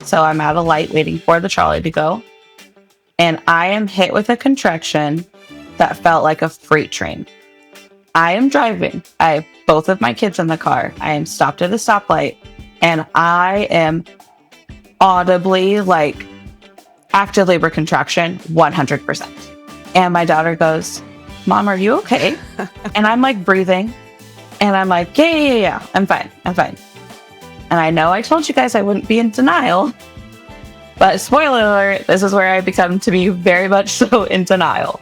So I'm at a light waiting for the trolley to go. And I am hit with a contraction that felt like a freight train. I am driving. I have both of my kids in the car. I am stopped at a stoplight. And I am audibly like active labor contraction 100%. And my daughter goes, "Mom, are you okay?" And I'm like breathing. And I'm like, yeah. I'm fine. I'm fine. And I know I told you guys I wouldn't be in denial. But spoiler alert, this is where I become to be very much so in denial.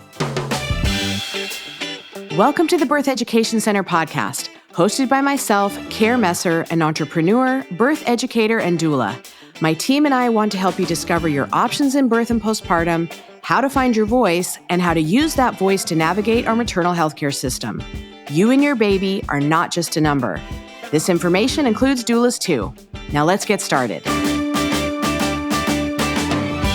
Welcome to the Birth Education Center podcast, hosted by myself, Care Messer, an entrepreneur, birth educator, and doula. My team and I want to help you discover your options in birth and postpartum, how to find your voice, and how to use that voice to navigate our maternal healthcare system. You and your baby are not just a number. This information includes doulas too. Now let's get started.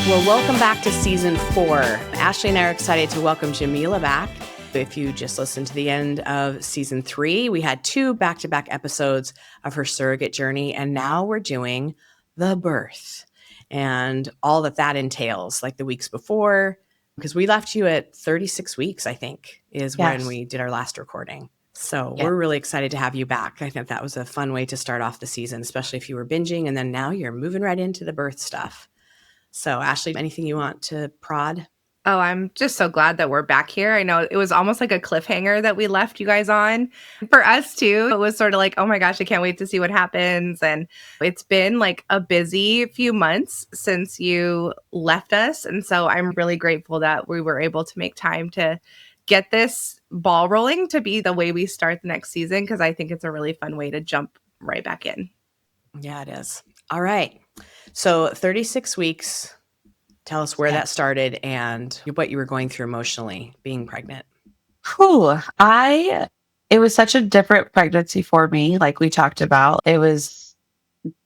Well, welcome back to season 4. Ashley and I are excited to welcome Jamilah back. If you just listened to the end of season 3, we had 2 back-to-back episodes of her surrogate journey, and now we're doing the birth and all that entails, like the weeks before, because we left you at 36 weeks, I think, is when we did our last recording. So we're really excited to have you back. I think that was a fun way to start off the season, especially if you were binging, and then now you're moving right into the birth stuff. So Ashley, anything you want to prod? Oh, I'm just so glad that we're back here. I know it was almost like a cliffhanger that we left you guys on. For us too, it was sort of like, oh my gosh, I can't wait to see what happens. And it's been like a busy few months since you left us. And so I'm really grateful that we were able to make time to get this ball rolling to be the way we start the next season, because I think it's a really fun way to jump right back in. Yeah, it is. All right. So 36 weeks. Tell us where that started and what you were going through emotionally being pregnant. It was such a different pregnancy for me, like we talked about. It was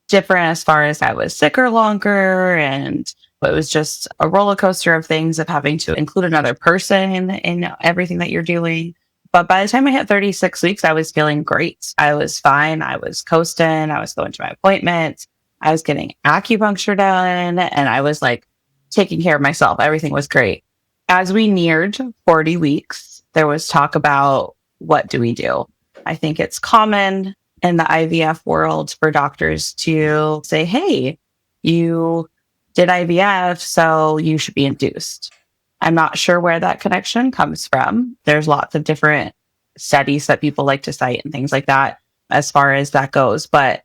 different as far as I was sicker longer, and it was just a roller coaster of things of having to include another person in everything that you're doing. But by the time I hit 36 weeks, I was feeling great. I was fine. I was coasting. I was going to my appointments. I was getting acupuncture done, and I was like taking care of myself. Everything was great. As we neared 40 weeks, there was talk about what do we do? I think it's common in the IVF world for doctors to say, hey, you did IVF, so you should be induced. I'm not sure where that connection comes from. There's lots of different studies that people like to cite and things like that as far as that goes. But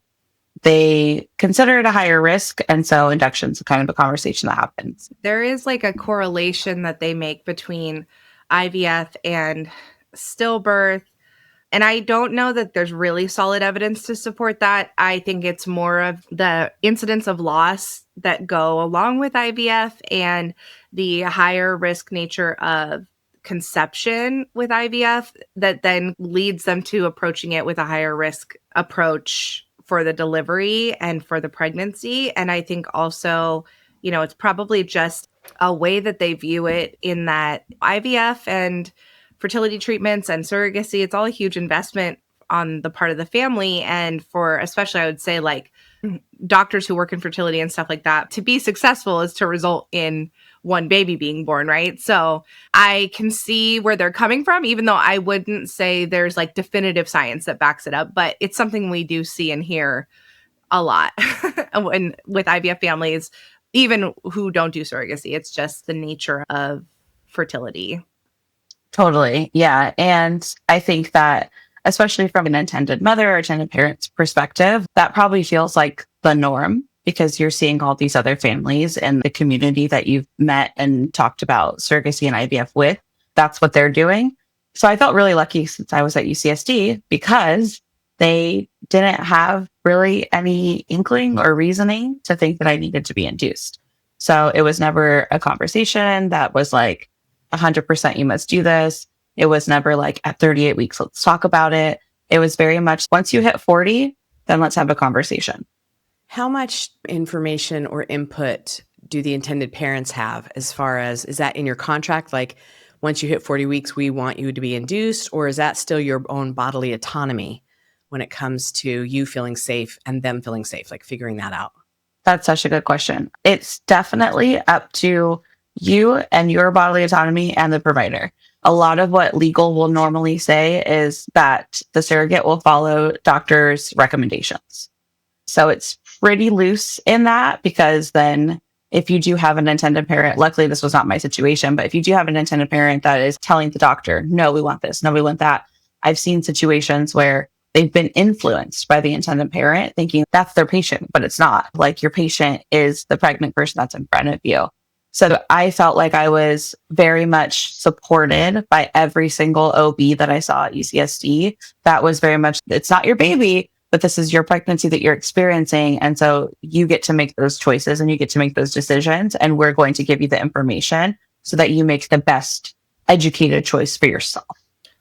they consider it a higher risk. And so induction's kind of a conversation that happens. There is like a correlation that they make between IVF and stillbirth. And I don't know that there's really solid evidence to support that. I think it's more of the incidence of loss that go along with IVF and the higher risk nature of conception with IVF that then leads them to approaching it with a higher risk approach for the delivery and for the pregnancy. And I think also, it's probably just a way that they view it, in that IVF and fertility treatments and surrogacy, it's all a huge investment on the part of the family. And for, especially, I would say, like doctors who work in fertility and stuff like that, to be successful is to result in one baby being born, right? So I can see where they're coming from, even though I wouldn't say there's like definitive science that backs it up, but it's something we do see and hear a lot when, with IVF families, even who don't do surrogacy. It's just the nature of fertility. Totally. Yeah. And I think that, especially from an intended mother or intended parent's perspective, that probably feels like the norm, because you're seeing all these other families in the community that you've met and talked about surrogacy and IVF with. That's what they're doing. So I felt really lucky since I was at UCSD, because they didn't have really any inkling or reasoning to think that I needed to be induced. So it was never a conversation that was like, 100% you must do this. It was never like at 38 weeks, let's talk about it. It was very much once you hit 40, then let's have a conversation. How much information or input do the intended parents have, as far as, is that in your contract? Like once you hit 40 weeks, we want you to be induced, or is that still your own bodily autonomy when it comes to you feeling safe and them feeling safe, like figuring that out? That's such a good question. It's definitely up to you and your bodily autonomy and the provider. A lot of what legal will normally say is that the surrogate will follow doctor's recommendations. So it's pretty loose in that, because then if you do have an intended parent, luckily this was not my situation, but if you do have an intended parent that is telling the doctor, no, we want this, no, we want that. I've seen situations where they've been influenced by the intended parent thinking that's their patient, but it's not. Like, your patient is the pregnant person that's in front of you. So I felt like I was very much supported by every single OB that I saw at UCSD. That was very much, it's not your baby, but this is your pregnancy that you're experiencing. And so you get to make those choices and you get to make those decisions. And we're going to give you the information so that you make the best educated choice for yourself.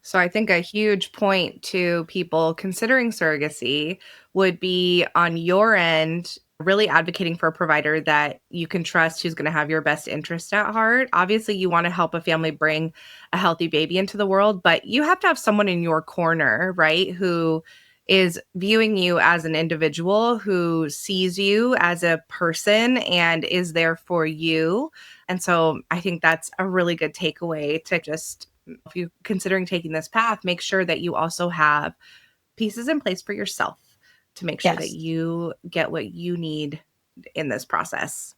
So I think a huge point to people considering surrogacy would be on your end, really advocating for a provider that you can trust, who's going to have your best interest at heart. Obviously, you want to help a family bring a healthy baby into the world, but you have to have someone in your corner, right, who is viewing you as an individual, who sees you as a person and is there for you. And so I think that's a really good takeaway to just, if you're considering taking this path, make sure that you also have pieces in place for yourself to make sure that Yes. you get what you need in this process.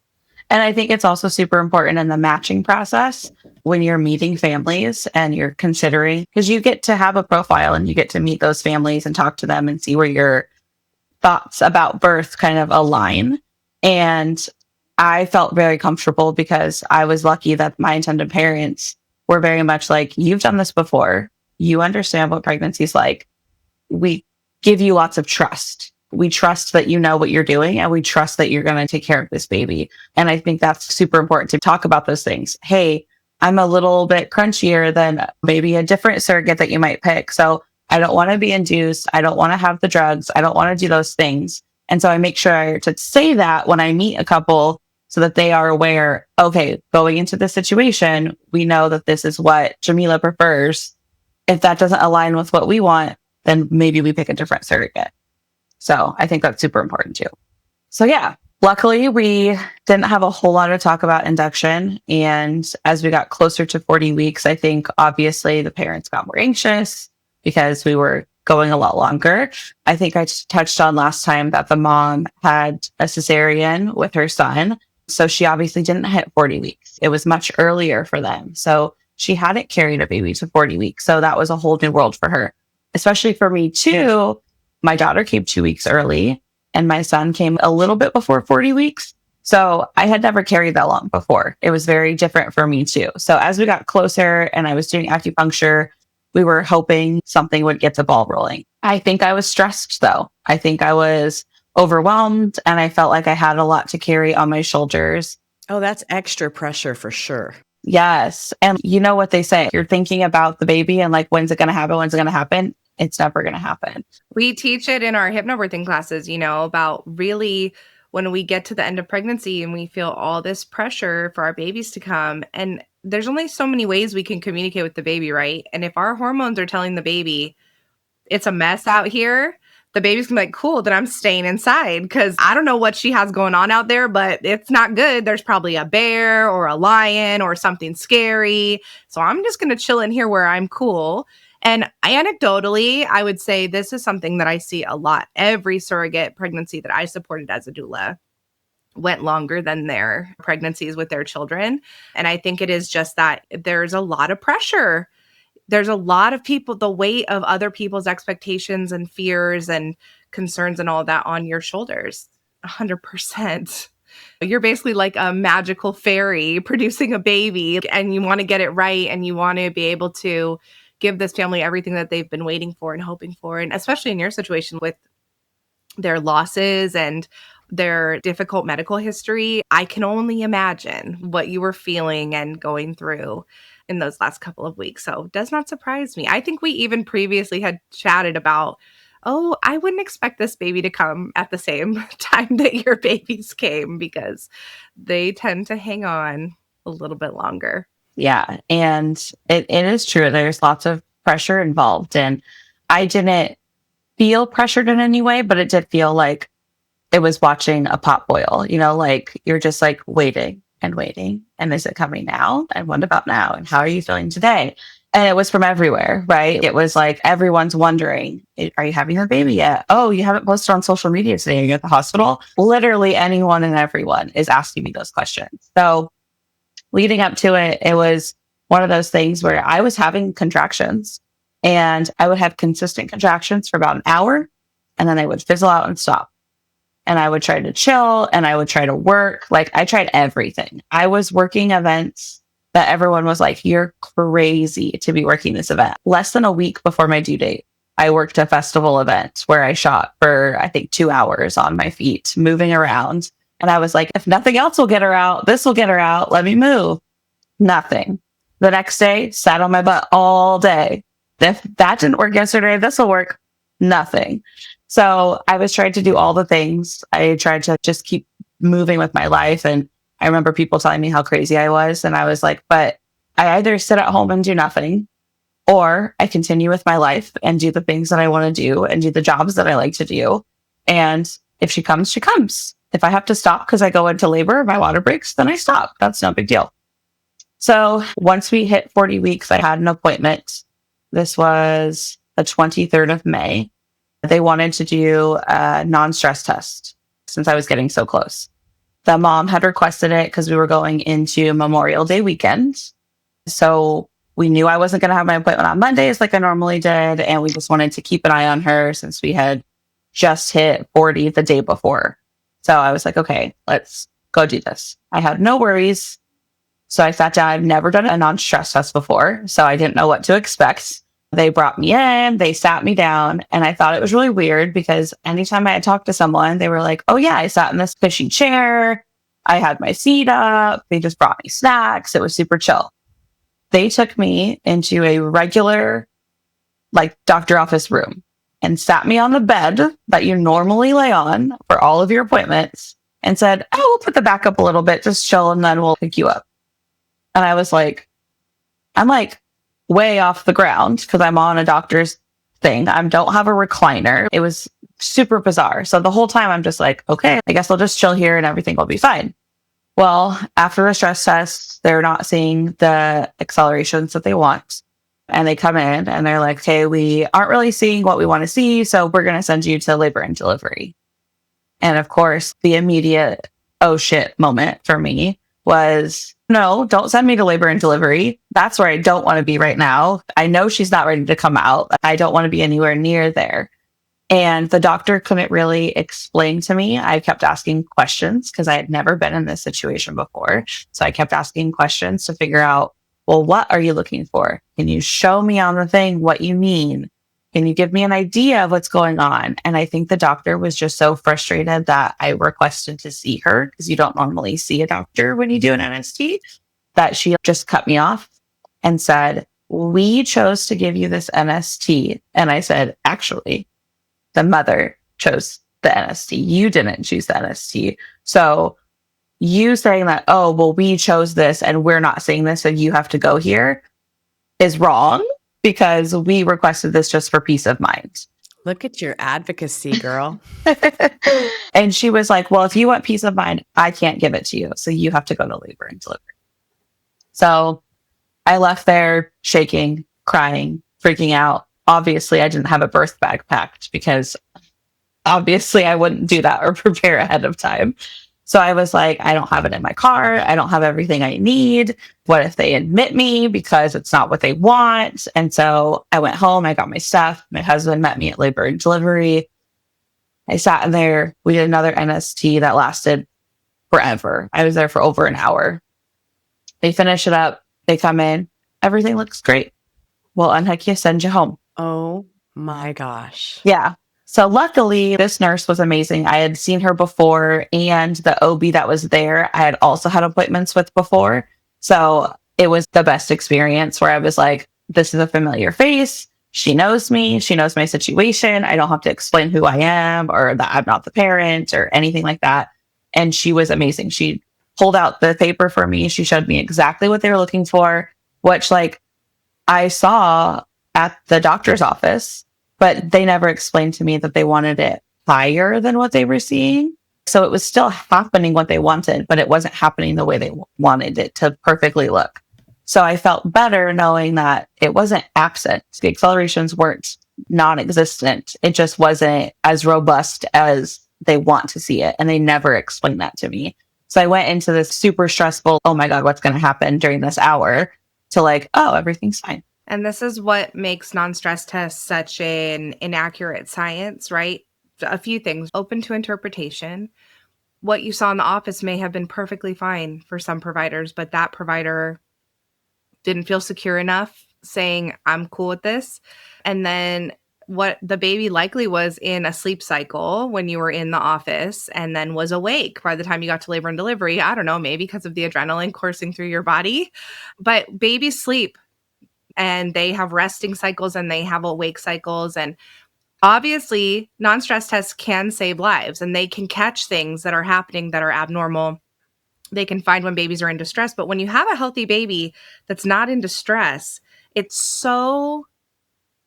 And I think it's also super important in the matching process when you're meeting families and you're considering, because you get to have a profile and you get to meet those families and talk to them and see where your thoughts about birth kind of align. And I felt very comfortable because I was lucky that my intended parents were very much like, you've done this before. You understand what pregnancy is like. We give you lots of trust. We trust that you know what you're doing, and we trust that you're going to take care of this baby. And I think that's super important to talk about those things. Hey, I'm a little bit crunchier than maybe a different surrogate that you might pick. So I don't want to be induced. I don't want to have the drugs. I don't want to do those things. And so I make sure to say that when I meet a couple so that they are aware, okay, going into this situation, we know that this is what Jamilah prefers. If that doesn't align with what we want, then maybe we pick a different surrogate. So I think that's super important too. So yeah, luckily we didn't have a whole lot of talk about induction. And as we got closer to 40 weeks, I think obviously the parents got more anxious because we were going a lot longer. I think I touched on last time that the mom had a cesarean with her son. So she obviously didn't hit 40 weeks. It was much earlier for them. So she hadn't carried a baby to 40 weeks. So that was a whole new world for her, especially for me too. My daughter came 2 weeks early and my son came a little bit before 40 weeks. So I had never carried that long before. It was very different for me too. So as we got closer and I was doing acupuncture, we were hoping something would get the ball rolling. I think I was stressed though. I think I was overwhelmed and I felt like I had a lot to carry on my shoulders. Oh, that's extra pressure for sure. Yes. And you know what they say, you're thinking about the baby and like, when's it going to happen? When's it going to happen? It's never going to happen. We teach it in our hypnobirthing classes, about really when we get to the end of pregnancy and we feel all this pressure for our babies to come. And there's only so many ways we can communicate with the baby, right? And if our hormones are telling the baby it's a mess out here, the baby's gonna be like, cool, then I'm staying inside because I don't know what she has going on out there, but it's not good. There's probably a bear or a lion or something scary. So I'm just gonna chill in here where I'm cool. And anecdotally, I would say this is something that I see a lot. Every surrogate pregnancy that I supported as a doula went longer than their pregnancies with their children. And I think it is just that there's a lot of pressure. There's a lot of people, the weight of other people's expectations and fears and concerns and all that on your shoulders. 100%. You're basically like a magical fairy producing a baby and you want to get it right and you want to be able to give this family everything that they've been waiting for and hoping for. And especially in your situation with their losses and their difficult medical history, I can only imagine what you were feeling and going through in those last couple of weeks. So it does not surprise me. I think we even previously had chatted about, oh, I wouldn't expect this baby to come at the same time that your babies came because they tend to hang on a little bit longer. Yeah. And it is true. There's lots of pressure involved. And I didn't feel pressured in any way, but it did feel like it was watching a pot boil, like you're just like waiting and waiting. And is it coming now? And what about now? And how are you feeling today? And it was from everywhere, right? It was like everyone's wondering, are you having a baby yet? Oh, you haven't posted on social media today. Are you at the hospital? Literally anyone and everyone is asking me those questions. So leading up to it, it was one of those things where I was having contractions and I would have consistent contractions for about an hour and then they would fizzle out and stop. And I would try to chill and I would try to work. Like I tried everything. I was working events that everyone was like, you're crazy to be working this event. Less than a week before my due date, I worked a festival event where I shot for, I think, 2 hours on my feet, moving around. And I was like, if nothing else will get her out, this will get her out. Let me move. Nothing. The next day, sat on my butt all day. If that didn't work yesterday, this will work. Nothing. So I was trying to do all the things. I tried to just keep moving with my life. And I remember people telling me how crazy I was. And I was like, but I either sit at home and do nothing, or I continue with my life and do the things that I want to do and do the jobs that I like to do. And if she comes, she comes. If I have to stop because I go into labor, my water breaks, then I stop. That's no big deal. So once we hit 40 weeks, I had an appointment. This was the 23rd of May. They wanted to do a non-stress test since I was getting so close. The mom had requested it because we were going into Memorial Day weekend. So we knew I wasn't going to have my appointment on Mondays like I normally did. And we just wanted to keep an eye on her since we had just hit 40 the day before. So I was like, okay, let's go do this. I had no worries. So I sat down. I've never done a non-stress test before, so I didn't know what to expect. They brought me in, they sat me down, and I thought it was really weird because anytime I had talked to someone, they were like, oh yeah, I sat in this cushy chair. I had my feet up. They just brought me snacks. It was super chill. They took me into a regular, like, doctor office room and sat me on the bed that you normally lay on for all of your appointments and said, oh, we'll put the back up a little bit, just chill, and then we'll pick you up. And I was like, I'm like way off the ground because I'm on a doctor's thing. I don't have a recliner. It was super bizarre. So the whole time I'm just like, okay, I guess I'll just chill here and everything will be fine. Well, after the stress test, they're not seeing the accelerations that they want. And they come in and they're like, okay, we aren't really seeing what we want to see. So we're going to send you to labor and delivery. And of course, the immediate, oh shit moment for me was, no, don't send me to labor and delivery. That's where I don't want to be right now. I know she's not ready to come out. I don't want to be anywhere near there. And the doctor couldn't really explain to me. I kept asking questions because I had never been in this situation before. So I kept asking questions to figure out, well, what are you looking for? Can you show me on the thing what you mean? Can you give me an idea of what's going on? And I think the doctor was just so frustrated that I requested to see her because you don't normally see a doctor when you do an NST, that she just cut me off and said, we chose to give you this NST. And I said, actually, the mother chose the NST. You didn't choose the NST. So you saying that, oh, well, we chose this and we're not saying this, so you have to go here is wrong because we requested this just for peace of mind. Look at your advocacy, girl. And she was like, well, if you want peace of mind, I can't give it to you. So you have to go to labor and delivery. So I left there shaking, crying, freaking out. Obviously, I didn't have a birth bag packed because obviously I wouldn't do that or prepare ahead of time. So I was like, I don't have it in my car. I don't have everything I need. What if they admit me because it's not what they want? And so I went home. I got my stuff. My husband met me at labor and delivery. I sat in there. We did another NST that lasted forever. I was there for over an hour. They finish it up. They come in. Everything looks great. We'll unhook you, send you home. Oh my gosh. Yeah. So luckily, this nurse was amazing. I had seen her before, and the OB that was there, I had also had appointments with before. So it was the best experience where I was like, this is a familiar face. She knows me. She knows my situation. I don't have to explain who I am or that I'm not the parent or anything like that. And she was amazing. She pulled out the paper for me. She showed me exactly what they were looking for, which like I saw at the doctor's office. But they never explained to me that they wanted it higher than what they were seeing. So it was still happening what they wanted, but it wasn't happening the way they wanted it to perfectly look. So I felt better knowing that it wasn't absent. The accelerations weren't non existent. It just wasn't as robust as they want to see it. And they never explained that to me. So I went into this super stressful, oh my God, what's going to happen during this hour, to like, oh, everything's fine. And this is what makes non-stress tests such an inaccurate science, right? A few things open to interpretation. What you saw in the office may have been perfectly fine for some providers, but that provider didn't feel secure enough saying, I'm cool with this. And then what the baby likely was in a sleep cycle when you were in the office and then was awake by the time you got to labor and delivery. I don't know, maybe because of the adrenaline coursing through your body. But babies sleep and they have resting cycles and they have awake cycles. And obviously, non-stress tests can save lives and they can catch things that are happening that are abnormal. They can find when babies are in distress. But when you have a healthy baby that's not in distress, it's so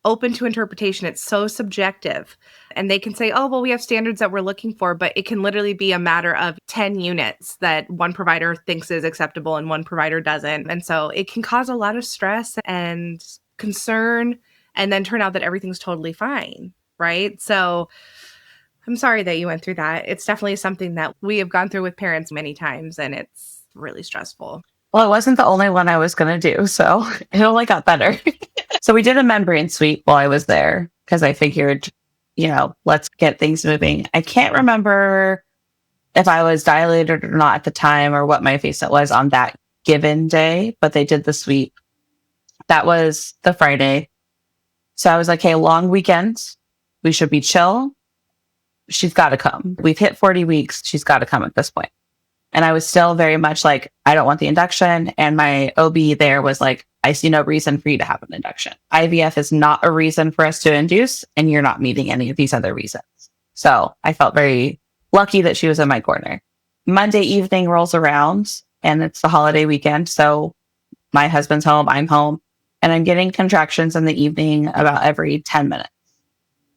open to interpretation. It's so subjective. And they can say, oh, well, we have standards that we're looking for, but it can literally be a matter of 10 units that one provider thinks is acceptable and one provider doesn't. And so it can cause a lot of stress and concern and then turn out that everything's totally fine, right? So I'm sorry that you went through that. It's definitely something that we have gone through with parents many times, and it's really stressful. Well, it wasn't the only one I was going to do. So it only got better. So we did a membrane sweep while I was there because I figured, let's get things moving. I can't remember if I was dilated or not at the time or what my face was on that given day, but they did the sweep. That was the Friday. So I was like, hey, long weekends. We should be chill. She's got to come. We've hit 40 weeks. She's got to come at this point. And I was still very much like, I don't want the induction. And my OB there was like, I see no reason for you to have an induction. IVF is not a reason for us to induce, and you're not meeting any of these other reasons. So I felt very lucky that she was in my corner. Monday evening rolls around and it's the holiday weekend. So my husband's home, I'm home, and I'm getting contractions in the evening about every 10 minutes.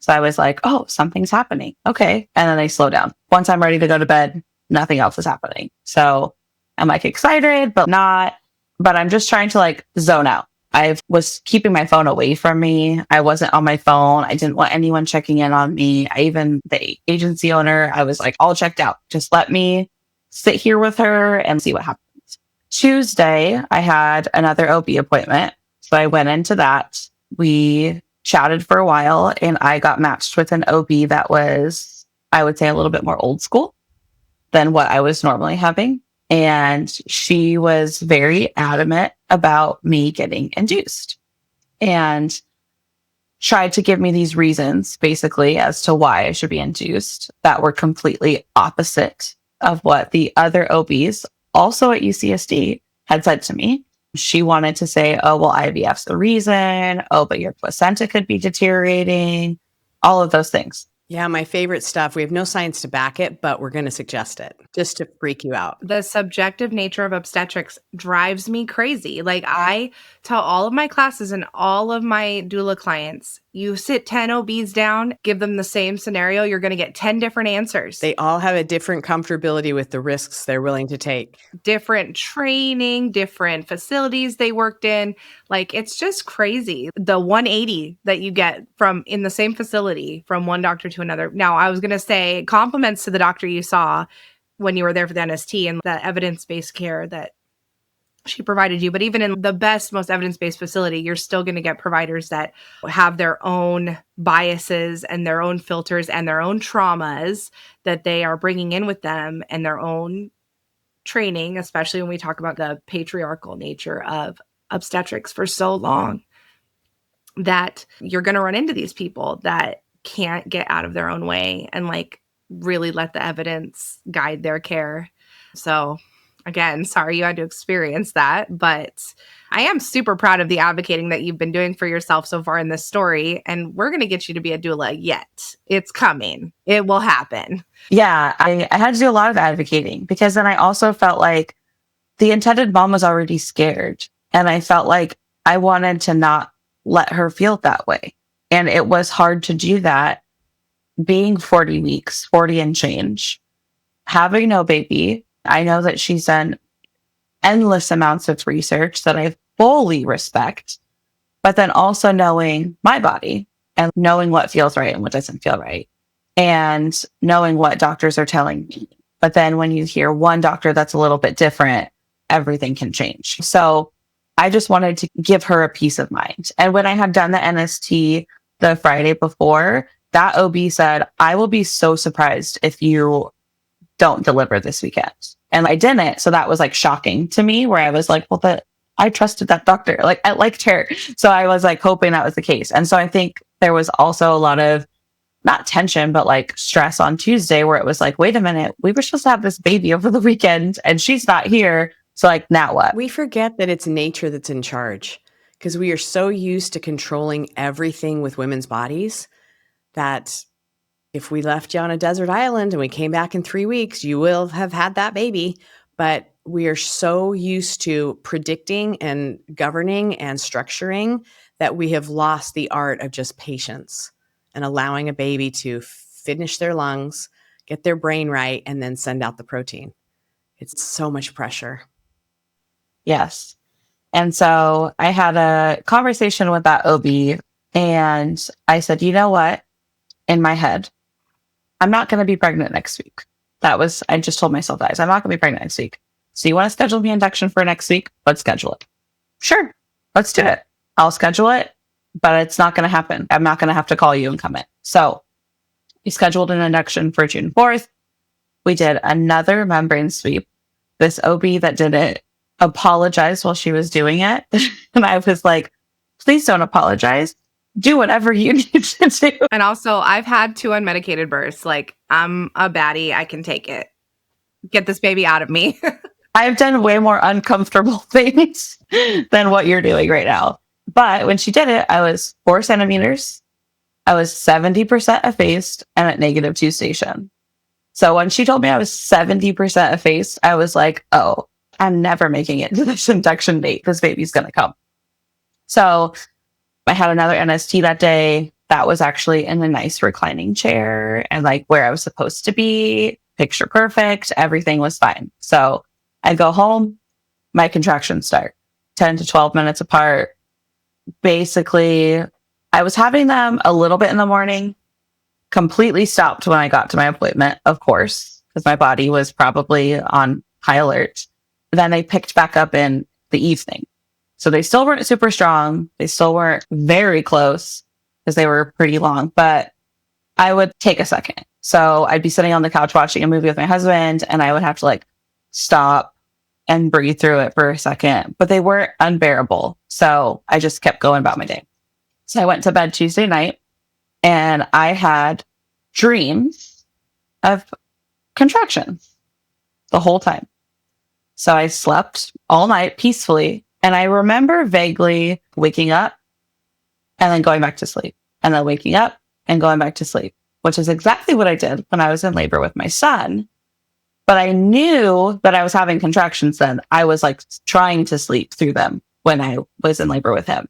So I was like, oh, something's happening. Okay. And then I slow down. Once I'm ready to go to bed, nothing else is happening. So I'm like excited, but not, but I'm just trying to like zone out. I was keeping my phone away from me. I wasn't on my phone. I didn't want anyone checking in on me. The agency owner, I was like all checked out. Just let me sit here with her and see what happens. Tuesday, I had another OB appointment. So I went into that. We chatted for a while and I got matched with an OB that was, I would say, a little bit more old school than what I was normally having. And she was very adamant about me getting induced and tried to give me these reasons basically as to why I should be induced that were completely opposite of what the other OBs also at UCSD had said to me. She wanted to say, oh, well, IVF's the reason. Oh, but your placenta could be deteriorating. All of those things. Yeah, my favorite stuff. We have no science to back it, but we're going to suggest it just to freak you out. The subjective nature of obstetrics drives me crazy. Like I tell all of my classes and all of my doula clients, you sit 10 OBs down, give them the same scenario, you're going to get 10 different answers. They all have a different comfortability with the risks they're willing to take. Different training, different facilities they worked in. Like it's just crazy. The 180 that you get from in the same facility from one doctor to another. Now, I was going to say compliments to the doctor you saw when you were there for the NST and the evidence-based care that she provided you. But even in the best, most evidence-based facility, you're still going to get providers that have their own biases and their own filters and their own traumas that they are bringing in with them and their own training, especially when we talk about the patriarchal nature of obstetrics for so long, that you're going to run into these people that can't get out of their own way and like really let the evidence guide their care. So again, sorry you had to experience that, but I am super proud of the advocating that you've been doing for yourself so far in this story. And we're going to get you to be a doula yet. It's coming. It will happen. Yeah, I had to do a lot of advocating because then I also felt like the intended mom was already scared. And I felt like I wanted to not let her feel that way. And it was hard to do that being 40 weeks, 40 and change. having no baby, I know that she's done endless amounts of research that I fully respect, but then also knowing my body and knowing what feels right and what doesn't feel right, and knowing what doctors are telling me. But then when you hear one doctor that's a little bit different, everything can change. So I just wanted to give her a peace of mind. And when I had done the NST the Friday before, that OB said, I will be so surprised if you don't deliver this weekend. And I didn't. So that was like shocking to me, where I was like, well, I trusted that doctor. Like, I liked her. So I was like hoping that was the case. And so I think there was also a lot of not tension, but like stress on Tuesday, where it was like, wait a minute, we were supposed to have this baby over the weekend and she's not here. So like, now what? We forget that it's nature that's in charge, because we are so used to controlling everything with women's bodies that if we left you on a desert island and we came back in 3 weeks, you will have had that baby. But we are so used to predicting and governing and structuring that we have lost the art of just patience and allowing a baby to finish their lungs, get their brain right, and then send out the protein. It's so much pressure. Yes. And so I had a conversation with that OB, and I said, you know what? In my head, I'm not going to be pregnant next week. I just told myself that. I'm not going to be pregnant next week. So you want to schedule me induction for next week? Let's schedule it. Sure. Let's do it. I'll schedule it, but it's not going to happen. I'm not going to have to call you and come in. So we scheduled an induction for June 4th. We did another membrane sweep. This OB that did it apologized while she was doing it. And I was like, please don't apologize. Do whatever you need to do. And also, I've had 2 unmedicated births. Like, I'm a baddie. I can take it. Get this baby out of me. I've done way more uncomfortable things than what you're doing right now. But when she did it, I was 4 centimeters. I was 70% effaced and at -2 station. So when she told me I was 70% effaced, I was like, oh, I'm never making it to this induction date. This baby's going to come. So I had another NST that day. That was actually in a nice reclining chair and like where I was supposed to be, picture perfect. Everything was fine. So I go home, my contractions start 10 to 12 minutes apart. Basically, I was having them a little bit in the morning, completely stopped when I got to my appointment, of course, because my body was probably on high alert. Then they picked back up in the evening. So they still weren't super strong. They still weren't very close because they were pretty long, but I would take a second. So I'd be sitting on the couch watching a movie with my husband, and I would have to like stop and breathe through it for a second, but they weren't unbearable. So I just kept going about my day. So I went to bed Tuesday night and I had dreams of contractions the whole time. So I slept all night peacefully. And I remember vaguely waking up and then going back to sleep, and then waking up and going back to sleep, which is exactly what I did when I was in labor with my son. But I knew that I was having contractions then. I was like trying to sleep through them when I was in labor with him.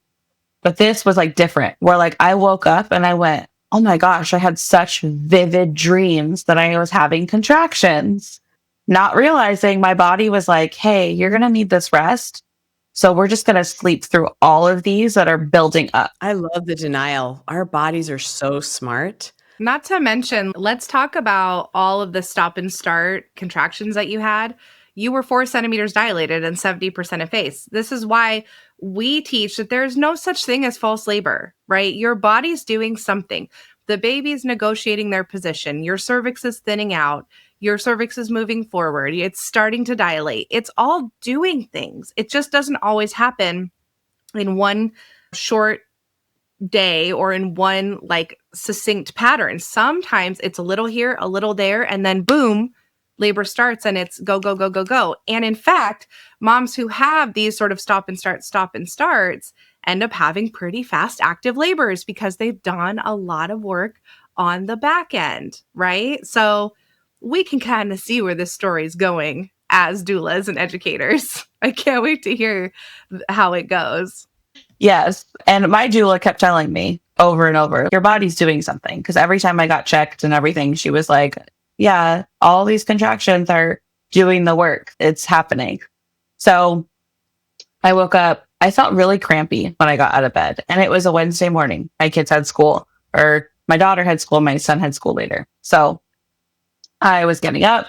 But this was like different, where like I woke up and I went, oh my gosh, I had such vivid dreams that I was having contractions, not realizing my body was like, hey, you're going to need this rest. So we're just going to sleep through all of these that are building up. I love the denial. Our bodies are so smart. Not to mention, let's talk about all of the stop and start contractions that you had. You were 4 centimeters dilated and 70% effaced. This is why we teach that there's no such thing as false labor, right? Your body's doing something. The baby's negotiating their position. Your cervix is thinning out. Your cervix is moving forward. It's starting to dilate. It's all doing things. It just doesn't always happen in one short day or in one like succinct pattern. Sometimes it's a little here, a little there, and then boom, labor starts and it's go, go, go, go, go. And in fact, moms who have these sort of stop and starts end up having pretty fast active labors because they've done a lot of work on the back end, right? So we can kind of see where this story is going as doulas and educators. I can't wait to hear how it goes. Yes. And my doula kept telling me over and over, your body's doing something. Because every time I got checked and everything, she was like, yeah, all these contractions are doing the work. It's happening. So I woke up. I felt really crampy when I got out of bed. And it was a Wednesday morning. My kids had school, or my daughter had school. My son had school later. So I was getting up.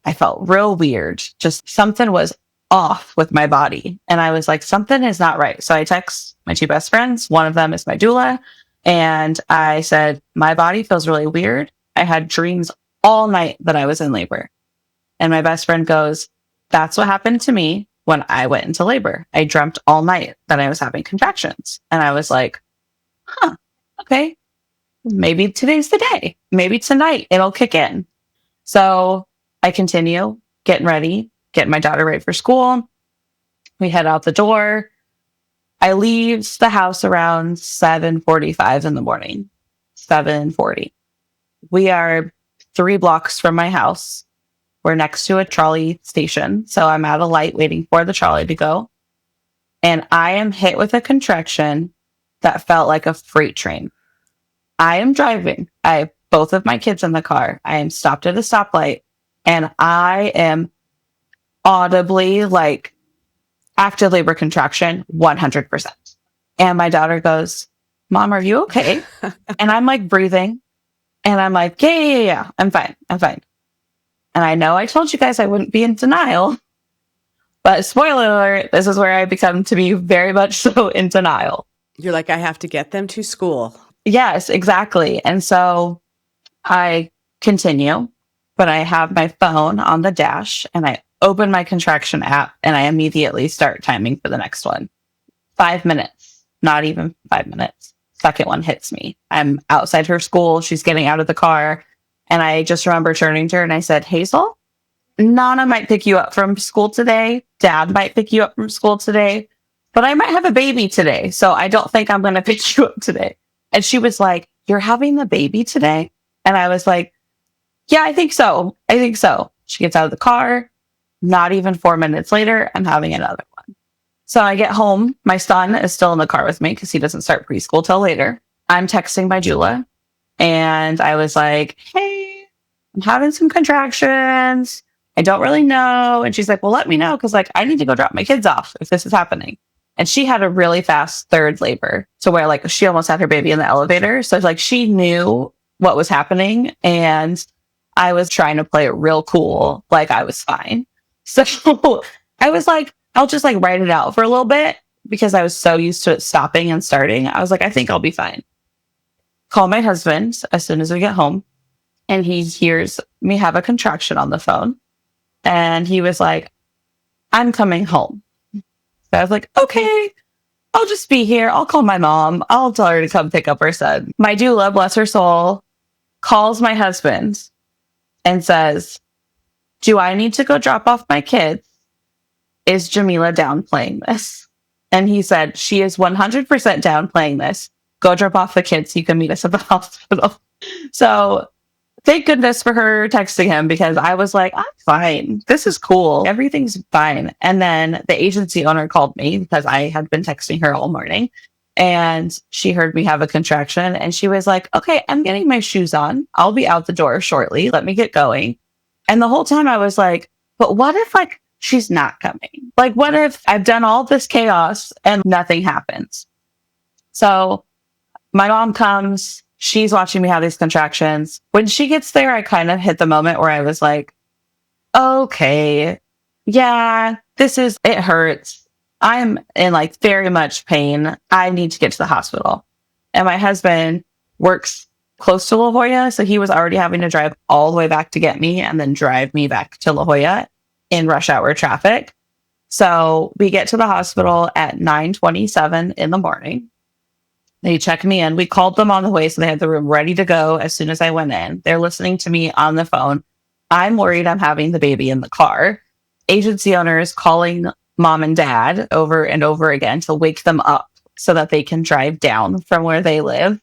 I felt real weird. Just something was off with my body. And I was like, something is not right. So I text my two best friends. One of them is my doula. And I said, my body feels really weird. I had dreams all night that I was in labor. And my best friend goes, that's what happened to me when I went into labor. I dreamt all night that I was having contractions. And I was like, huh, okay, maybe today's the day. Maybe tonight it'll kick in. So I continue getting ready, getting my daughter ready for school. We head out the door. I leave the house around 7:45 in the morning. 7:40. We are 3 blocks from my house. We're next to a trolley station. So I'm at a light waiting for the trolley to go. And I am hit with a contraction that felt like a freight train. I am driving. I have both of my kids in the car. I am stopped at a stoplight and I am audibly like active labor contraction 100%. And my daughter goes, Mom, are you okay? And I'm like breathing and I'm like, yeah. I'm fine. And I know I told you guys I wouldn't be in denial, but spoiler alert, this is where I become to be very much so in denial. You're like, I have to get them to school. Yes, exactly. And so I continue, but I have my phone on the dash and I open my contraction app and I immediately start timing for the next one. 5 minutes, not even 5 minutes. Second one hits me. I'm outside her school. She's getting out of the car. And I just remember turning to her and I said, Hazel, Nana might pick you up from school today. Dad might pick you up from school today, but I might have a baby today. So I don't think I'm going to pick you up today. And she was like, you're having the baby today? And I was like, yeah, I think so. She gets out of the car. Not even 4 minutes later, I'm having another one. So I get home. My son is still in the car with me because he doesn't start preschool till later. I'm texting my doula. And I was like, hey, I'm having some contractions. I don't really know. And she's like, well, let me know. Cause like, I need to go drop my kids off if this is happening. And she had a really fast third labor to where like she almost had her baby in the elevator. So it's like, she knew what was happening. And I was trying to play it real cool. Like I was fine. So I was like, I'll just like write it out for a little bit because I was so used to it stopping and starting. I was like, I think I'll be fine. Call my husband as soon as we get home and he hears me have a contraction on the phone and he was like, I'm coming home. So I was like, okay, I'll just be here. I'll call my mom. I'll tell her to come pick up her son. My doula, bless her soul, calls my husband and says, do I need to go drop off my kids? Is Jamilah downplaying this? And he said, she is 100% downplaying this. Go drop off the kids. You can meet us at the hospital. So thank goodness for her texting him because I was like, I'm fine. This is cool. Everything's fine. And then the agency owner called me because I had been texting her all morning and she heard me have a contraction and she was like, okay, I'm getting my shoes on. I'll be out the door shortly. Let me get going. And the whole time I was like, but what if like she's not coming? Like, what if I've done all this chaos and nothing happens? So my mom comes, she's watching me have these contractions. When she gets there, I kind of hit the moment where I was like, okay, yeah, it hurts. I'm in like very much pain. I need to get to the hospital. And my husband works close to La Jolla. So he was already having to drive all the way back to get me and then drive me back to La Jolla in rush hour traffic. So we get to the hospital at 9:27 in the morning. They check me in. We called them on the way, so they had the room ready to go as soon as I went in. They're listening to me on the phone. I'm worried I'm having the baby in the car. Agency owners calling mom and dad over and over again to wake them up so that they can drive down from where they live.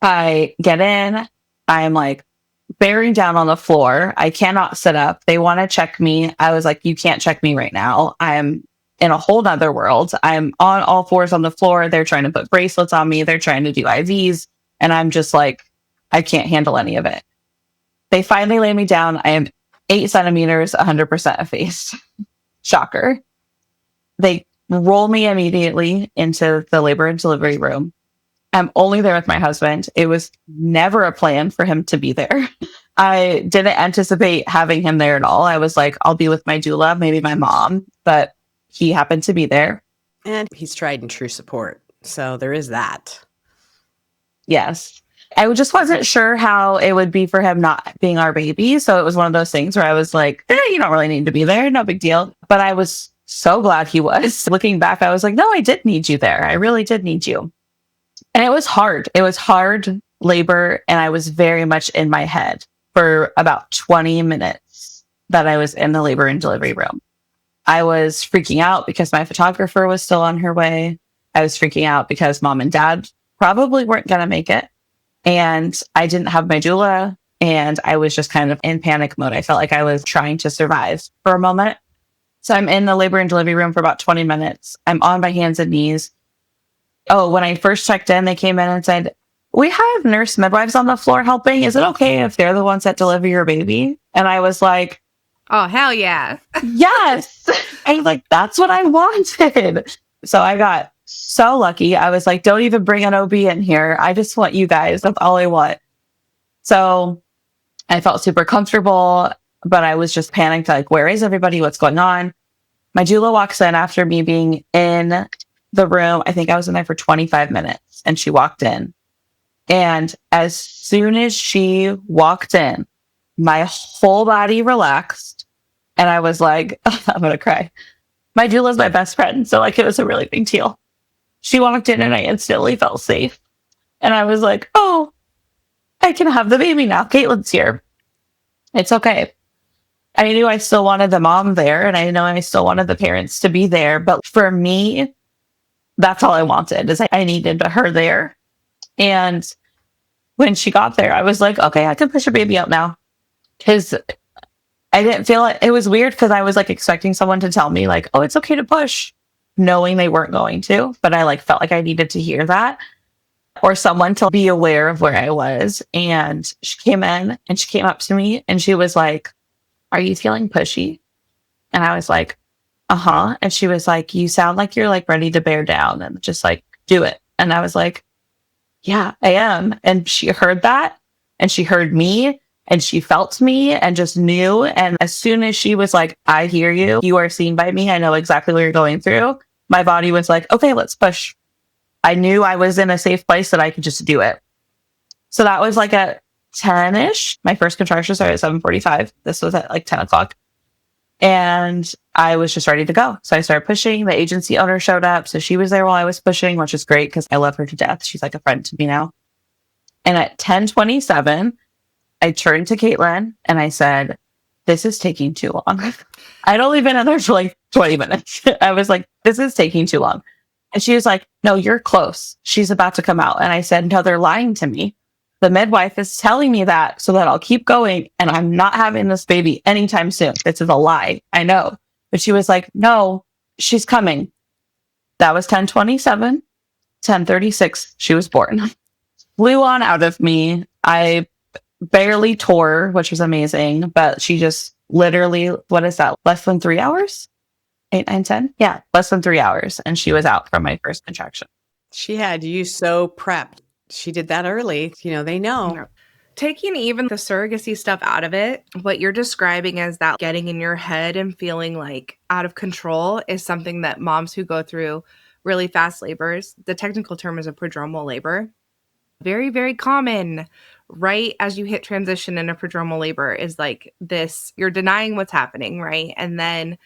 I get in. I'm like bearing down on the floor. I cannot sit up. They want to check me. I was like, you can't check me right now. I'm in a whole nother world. I'm on all fours on the floor. They're trying to put bracelets on me. They're trying to do IVs. And I'm just like, I can't handle any of it. They finally lay me down. I am 8 centimeters, 100% effaced. Shocker. They roll me immediately into the labor and delivery room. I'm only there with my husband. It was never a plan for him to be there. I didn't anticipate having him there at all. I was like, I'll be with my doula, maybe my mom, but he happened to be there. And he's tried and true support. So there is that. Yes. I just wasn't sure how it would be for him not being our baby. So it was one of those things where I was like, you don't really need to be there. No big deal. But I was so glad he was. Looking back, I was like, no, I did need you there. I really did need you. And it was hard. It was hard labor. And I was very much in my head for about 20 minutes that I was in the labor and delivery room. I was freaking out because my photographer was still on her way. I was freaking out because mom and dad probably weren't going to make it. And I didn't have my doula. And I was just kind of in panic mode. I felt like I was trying to survive for a moment. So I'm in the labor and delivery room for about 20 minutes. I'm on my hands and knees. Oh, when I first checked in, they came in and said, we have nurse midwives on the floor helping. Is it okay if they're the ones that deliver your baby? And I was like, oh, hell yeah. Yes. I was like, that's what I wanted. So I got so lucky. I was like, don't even bring an OB in here. I just want you guys. That's all I want. So I felt super comfortable, but I was just panicked. Like, where is everybody? What's going on? My doula walks in after me being in the room. I think I was in there for 25 minutes and she walked in. And as soon as she walked in, my whole body relaxed. And I was like, I'm going to cry. My doula is my best friend. So like, it was a really big deal. She walked in and I instantly felt safe. And I was like, oh, I can have the baby now. Caitlin's here. It's okay. I knew I still wanted the mom there. And I know I still wanted the parents to be there. But for me, that's all I wanted is I needed her there. And when she got there, I was like, okay, I can push a baby out now. Because I didn't feel it. It was weird because I was like expecting someone to tell me like, oh, it's okay to push, knowing they weren't going to. But I like felt like I needed to hear that or someone to be aware of where I was. And she came in and she came up to me and she was like, are you feeling pushy? And I was like, uh-huh. And she was like, you sound like you're like ready to bear down and just like do it. And I was like, yeah, I am. And she heard that and she heard me. And she felt me and just knew. And as soon as she was like, I hear you, you are seen by me, I know exactly what you're going through, my body was like, okay, let's push. I knew I was in a safe place that I could just do it. So that was like at 10-ish. My first contraction started at 7:45. This was at like 10 o'clock. And I was just ready to go. So I started pushing. The agency owner showed up. So she was there while I was pushing, which is great because I love her to death. She's like a friend to me now. And at 10:27, I turned to Caitlin and I said, this is taking too long. I'd only been in there for like 20 minutes. I was like, this is taking too long. And she was like, no, you're close. She's about to come out. And I said, no, they're lying to me. The midwife is telling me that so that I'll keep going. And I'm not having this baby anytime soon. This is a lie. I know. But she was like, no, she's coming. That was 10:27. 10:36, she was born. Flew on out of me. I barely tore, which was amazing, but she just literally, what is that? Less than 3 hours? 8, 9, 10? Yeah, less than 3 hours. And she was out from my first contraction. She had you so prepped. She did that early. You know, they know. No. Taking even the surrogacy stuff out of it, what you're describing as that getting in your head and feeling like out of control is something that moms who go through really fast labors, the technical term is a prodromal labor, very, very common. Right as you hit transition in a prodromal labor is like this, you're denying what's happening, right? And then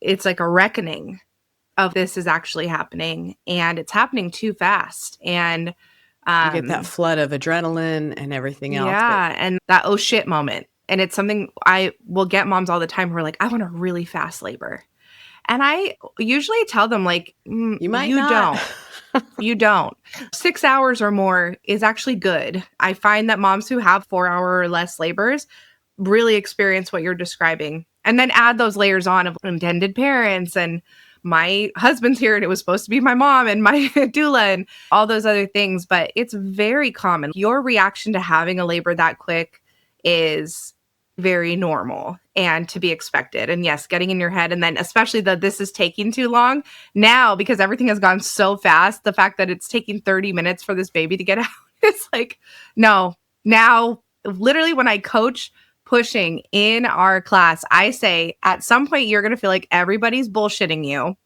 it's like a reckoning of this is actually happening and it's happening too fast. And you get that flood of adrenaline and everything else. Yeah, and that oh shit moment. And it's something I will get moms all the time who are like, I want a really fast labor. And I usually tell them like, you might you not. don't. You don't. 6 hours or more is actually good. I find that moms who have 4 hour or less labors really experience what you're describing. And then add those layers on of intended parents and my husband's here and it was supposed to be my mom and my doula and all those other things. But it's very common. Your reaction to having a labor that quick is very normal and to be expected. And yes, getting in your head, and then especially that this is taking too long now because everything has gone so fast. The fact that it's taking 30 minutes for this baby to get out, it's like, no, now literally when I coach pushing in our class, I say at some point you're going to feel like everybody's bullshitting you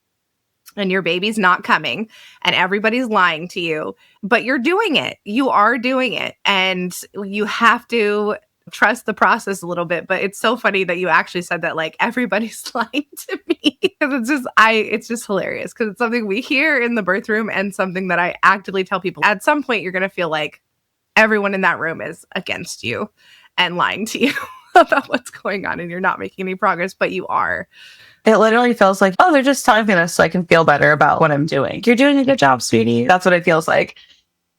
and your baby's not coming and everybody's lying to you, but you're doing it. You are doing it. And you have to trust the process a little bit. But it's so funny that you actually said that, like, everybody's lying to me, because it's just hilarious because it's something we hear in the birth room and something that I actively tell people. At some point, you're going to feel like everyone in that room is against you and lying to you about what's going on and you're not making any progress, but you are. It literally feels like, oh, they're just telling me this so I can feel better about what I'm doing. You're doing a good job, sweetie. That's what it feels like.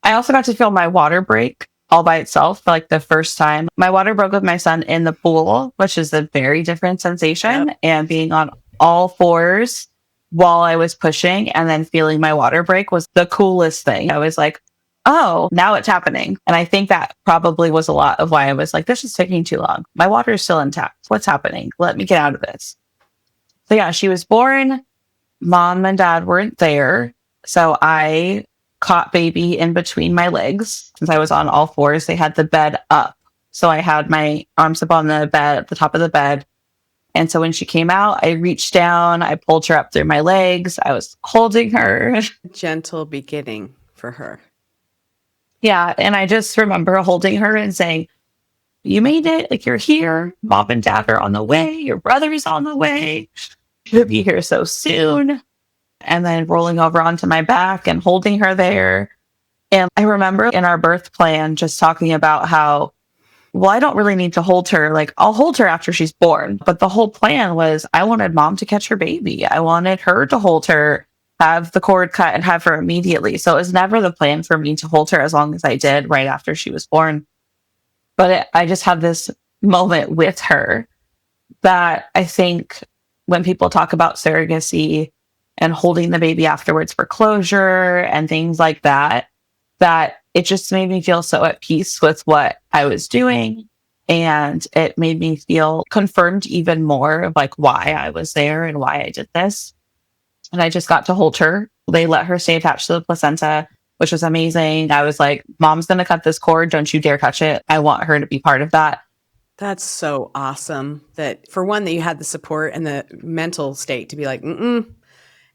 I also got to feel my water break all by itself for like the first time. My water broke with my son in the pool, which is a very different sensation. Yep. And being on all fours while I was pushing and then feeling my water break was the coolest thing. I was like, oh, now it's happening. And I think that probably was a lot of why I was like, this is taking too long. My water is still intact. What's happening? Let me get out of this. So yeah, she was born. Mom and dad weren't there. So I caught baby in between my legs since I was on all fours. They had the bed up. So I had my arms up on the bed, at the top of the bed. And so when she came out, I reached down, I pulled her up through my legs. I was holding her. Gentle beginning for her. Yeah. And I just remember holding her and saying, you made it. Like, you're here. Mom and dad are on the way. Your brother is on the way. You'll be here so soon. And then rolling over onto my back and holding her there. And I remember in our birth plan just talking about how, well, I don't really need to hold her. Like, I'll hold her after she's born. But the whole plan was I wanted mom to catch her baby. I wanted her to hold her, have the cord cut, and have her immediately. So it was never the plan for me to hold her as long as I did right after she was born. But I just had this moment with her that I think when people talk about surrogacy and holding the baby afterwards for closure and things like that, that it just made me feel so at peace with what I was doing. And it made me feel confirmed even more of like why I was there and why I did this. And I just got to hold her. They let her stay attached to the placenta, which was amazing. I was like, mom's going to cut this cord. Don't you dare touch it. I want her to be part of that. That's so awesome that, for one, that you had the support and the mental state to be like, mm-mm,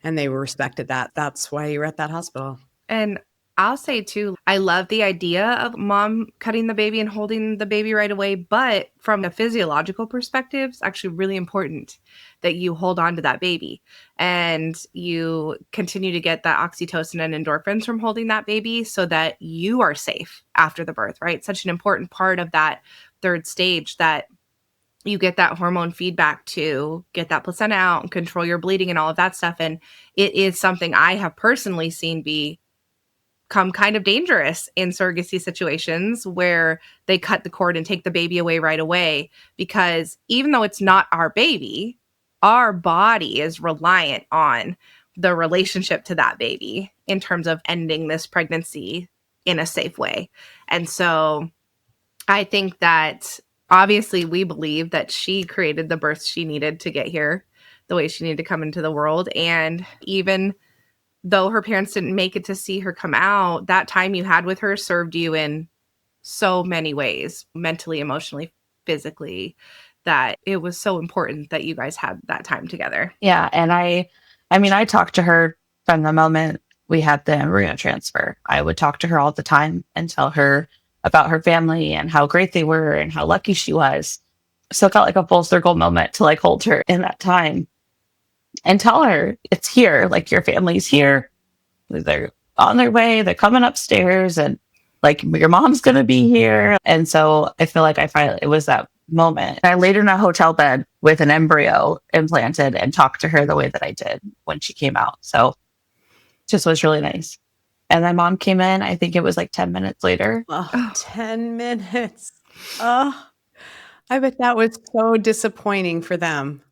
and they respected that. That's why you were at that hospital. And I'll say too, I love the idea of mom cutting the baby and holding the baby right away. But from a physiological perspective, it's actually really important that you hold on to that baby and you continue to get that oxytocin and endorphins from holding that baby so that you are safe after the birth, right? Such an important part of that third stage, that you get that hormone feedback to get that placenta out and control your bleeding and all of that stuff. And it is something I have personally seen become kind of dangerous in surrogacy situations where they cut the cord and take the baby away right away, because even though it's not our baby, our body is reliant on the relationship to that baby in terms of ending this pregnancy in a safe way. And so I think that obviously we believe that she created the birth she needed to get here, the way she needed to come into the world. And even though her parents didn't make it to see her come out, that time you had with her served you in so many ways, mentally, emotionally, physically, that it was so important that you guys had that time together. Yeah. And I talked to her from the moment we had the embryo transfer. I would talk to her all the time and tell her about her family and how great they were and how lucky she was. So it felt like a full circle moment to like hold her in that time and tell her it's here. Like, your family's here. They're on their way. They're coming upstairs, and like, your mom's going to be here. And so I feel like it was that moment. I laid her in a hotel bed with an embryo implanted and talked to her the way that I did when she came out. So it just was really nice. And then mom came in, I think it was like 10 minutes later. Oh, 10 minutes. Oh, I bet that was so disappointing for them.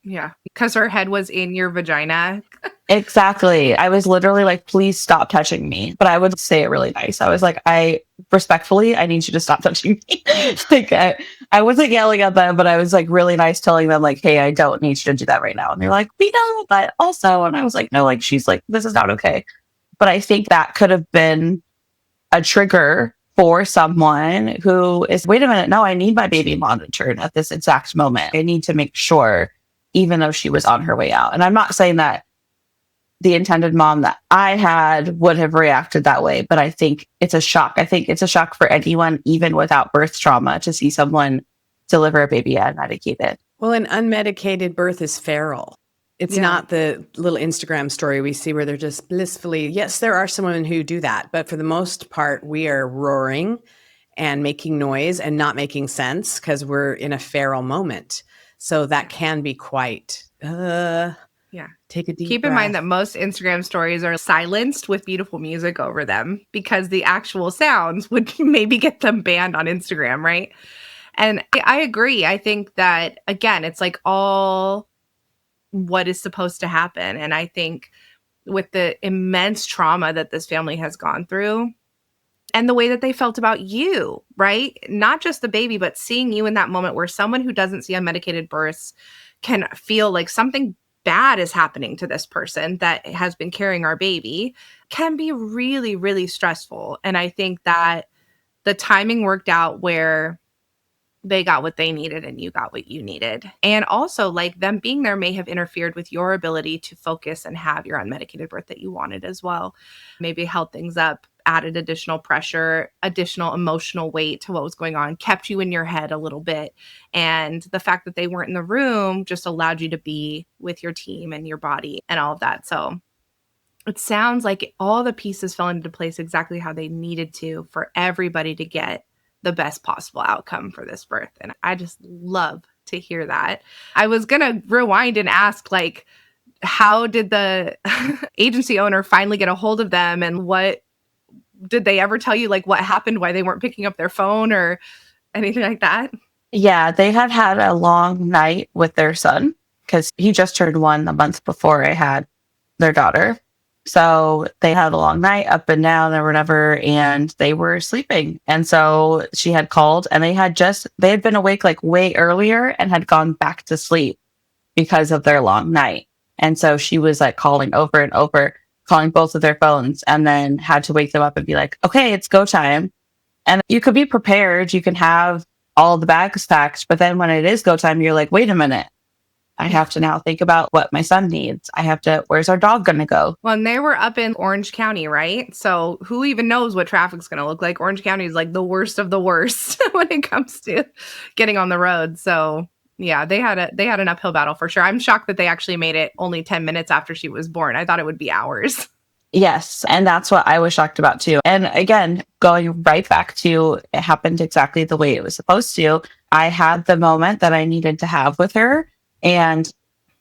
Yeah. Because her head was in your vagina. Exactly. I was literally like, please stop touching me. But I would say it really nice. I was like, I respectfully, I need you to stop touching me. Like, I wasn't yelling at them, but I was like really nice telling them, like, hey, I don't need you to do that right now. And they're like, we know, but also. And I was like, no, like, she's like, this is not okay. But I think that could have been a trigger for someone who is, wait a minute, no, I need my baby monitored at this exact moment. I need to make sure, even though she was on her way out. And I'm not saying that the intended mom that I had would have reacted that way, but I think it's a shock. I think it's a shock for anyone, even without birth trauma, to see someone deliver a baby unmedicated. Well, an unmedicated birth is feral. It's not the little Instagram story we see where they're just blissfully, yes, there are some women who do that, but for the most part, we are roaring and making noise and not making sense because we're in a feral moment. So that can be quite, take a deep Keep breath. in mind that most Instagram stories are silenced with beautiful music over them because the actual sounds would maybe get them banned on Instagram, right? And I agree. I think that, again, it's like all what is supposed to happen. And I think with the immense trauma that this family has gone through and the way that they felt about you, right? Not just the baby, but seeing you in that moment where someone who doesn't see unmedicated births can feel like something bad is happening to this person that has been carrying our baby can be really, really stressful. And I think that the timing worked out where they got what they needed and you got what you needed. And also, like, them being there may have interfered with your ability to focus and have your unmedicated birth that you wanted as well. Maybe held things up, added additional pressure, additional emotional weight to what was going on, kept you in your head a little bit. And the fact that they weren't in the room just allowed you to be with your team and your body and all of that. So it sounds like all the pieces fell into place exactly how they needed to for everybody to get the best possible outcome for this birth. And I just love to hear that. I was going to rewind and ask, like, how did the agency owner finally get a hold of them? And what did they ever tell you, like, what happened, why they weren't picking up their phone or anything like that? Yeah, they had had a long night with their son because he just turned 1 the month before I had their daughter. So they had a long night up and down or whatever, and they were sleeping. And so she had called and they had been awake like way earlier and had gone back to sleep because of their long night. And so she was like calling over and over, calling both of their phones, and then had to wake them up and be like, okay, it's go time. And you could be prepared. You can have all the bags packed. But then when it is go time, you're like, wait a minute. I have to now think about what my son needs. Where's our dog going to go? Well, and they were up in Orange County, right? So who even knows what traffic's going to look like? Orange County is like the worst of the worst when it comes to getting on the road. So yeah, they had an uphill battle for sure. I'm shocked that they actually made it only 10 minutes after she was born. I thought it would be hours. Yes. And that's what I was shocked about too. And again, going right back to it happened exactly the way it was supposed to. I had the moment that I needed to have with her. And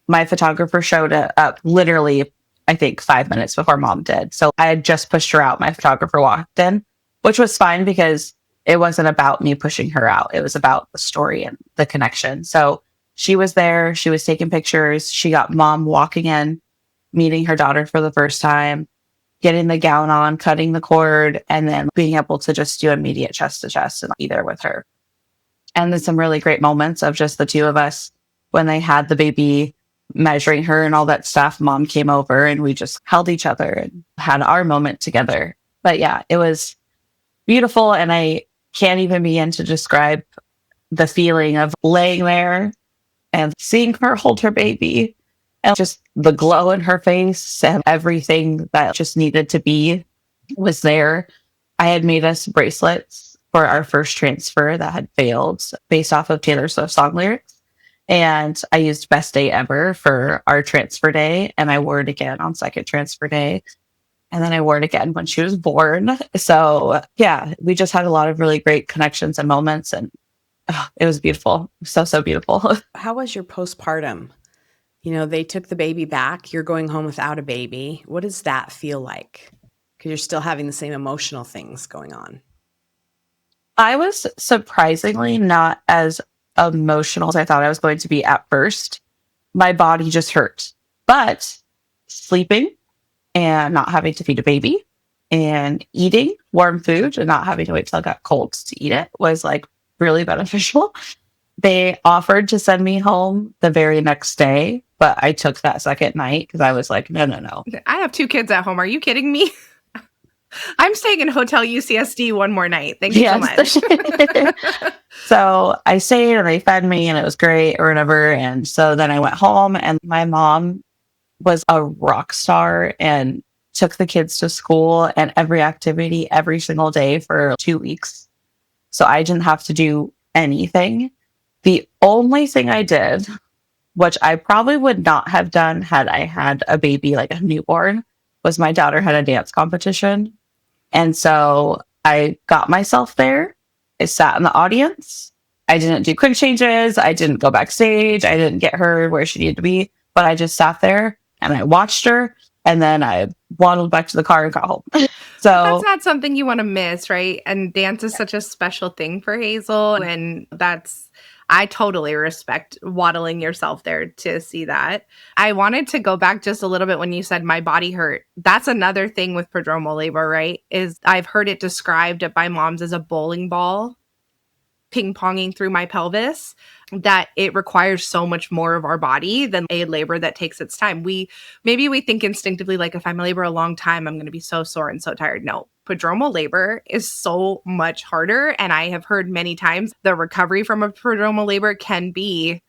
my photographer showed up literally, I think, 5 minutes before mom did. So I had just pushed her out. My photographer walked in, which was fine because it wasn't about me pushing her out. It was about the story and the connection. So she was there. She was taking pictures. She got mom walking in, meeting her daughter for the first time, getting the gown on, cutting the cord, and then being able to just do immediate chest to chest and be there with her. And then some really great moments of just the two of us when they had the baby, measuring her and all that stuff. Mom came over and we just held each other and had our moment together. But yeah, it was beautiful. And I can't even begin to describe the feeling of laying there and seeing her hold her baby and just the glow in her face and everything that just needed to be was there. I had made us bracelets for our first transfer that had failed based off of Taylor Swift's song lyrics. And I used Best Day Ever for our transfer day. And I wore it again on second transfer day. And then I wore it again when she was born. So yeah, we just had a lot of really great connections and moments. And it was beautiful. So beautiful. How was your postpartum? You know, they took the baby back. You're going home without a baby. What does that feel like? Because you're still having the same emotional things going on. I was surprisingly not as emotional as I thought I was going to be at first, my body just hurt. But sleeping and not having to feed a baby and eating warm food and not having to wait till it got cold to eat it was like really beneficial. They offered to send me home the very next day, but I took that second night because I was like, no, no, no. I have 2 kids at home. Are you kidding me? I'm staying in Hotel UCSD one more night. Thank you so much. So I stayed and they fed me and it was great or whatever. And so then I went home and my mom was a rock star and took the kids to school and every activity every single day for 2 weeks. So I didn't have to do anything. The only thing I did, which I probably would not have done had I had a baby, like a newborn, was my daughter had a dance competition. And so I got myself there. I sat in the audience. I didn't do quick changes. I didn't go backstage. I didn't get her where she needed to be, but I just sat there and I watched her. And then I waddled back to the car and got home. So that's not something you want to miss, right? And dance is such a special thing for Hazel. And I totally respect waddling yourself there to see that. I wanted to go back just a little bit when you said my body hurt. That's another thing with prodromal labor, right? Is I've heard it described by moms as a bowling ball ping-ponging through my pelvis, that it requires so much more of our body than a labor that takes its time. Maybe we think instinctively, like, if I'm labor a long time, I'm going to be so sore and so tired. No, prodromal labor is so much harder. And I have heard many times the recovery from a prodromal labor can be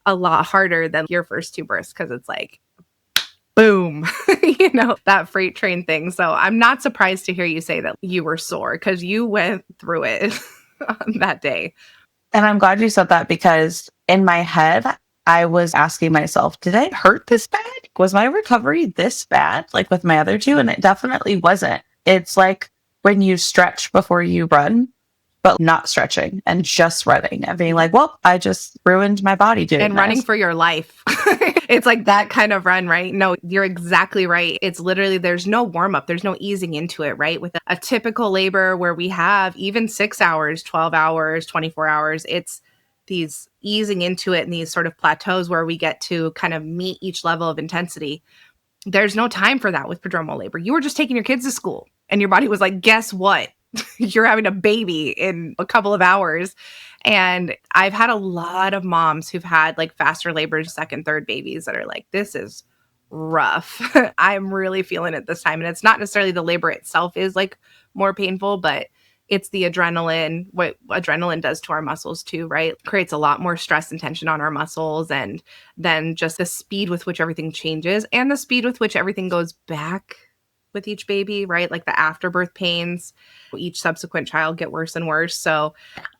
a lot harder than your first 2 births because it's like, boom, that freight train thing. So I'm not surprised to hear you say that you were sore because you went through it on that day. And I'm glad you said that because in my head, I was asking myself, did it hurt this bad? Was my recovery this bad? Like with my other 2? And it definitely wasn't. It's like when you stretch before you run, but not stretching and just running and being like, well, I just ruined my body doing and this. Running for your life. It's like that kind of run, right? No, you're exactly right. It's literally, there's no warm up. There's no easing into it, right? With a typical labor where we have even 6 hours, 12 hours, 24 hours, it's these easing into it and these sort of plateaus where we get to kind of meet each level of intensity. There's no time for that with prodromal labor. You were just taking your kids to school and your body was like, guess what? You're having a baby in a couple of hours. And I've had a lot of moms who've had like faster labors, second, third babies that are like, this is rough. I'm really feeling it this time. And it's not necessarily the labor itself is like more painful, but it's the adrenaline, what adrenaline does to our muscles too, right? Creates a lot more stress and tension on our muscles. And then just the speed with which everything changes and the speed with which everything goes back with each baby, right? Like the afterbirth pains, each subsequent child get worse and worse. So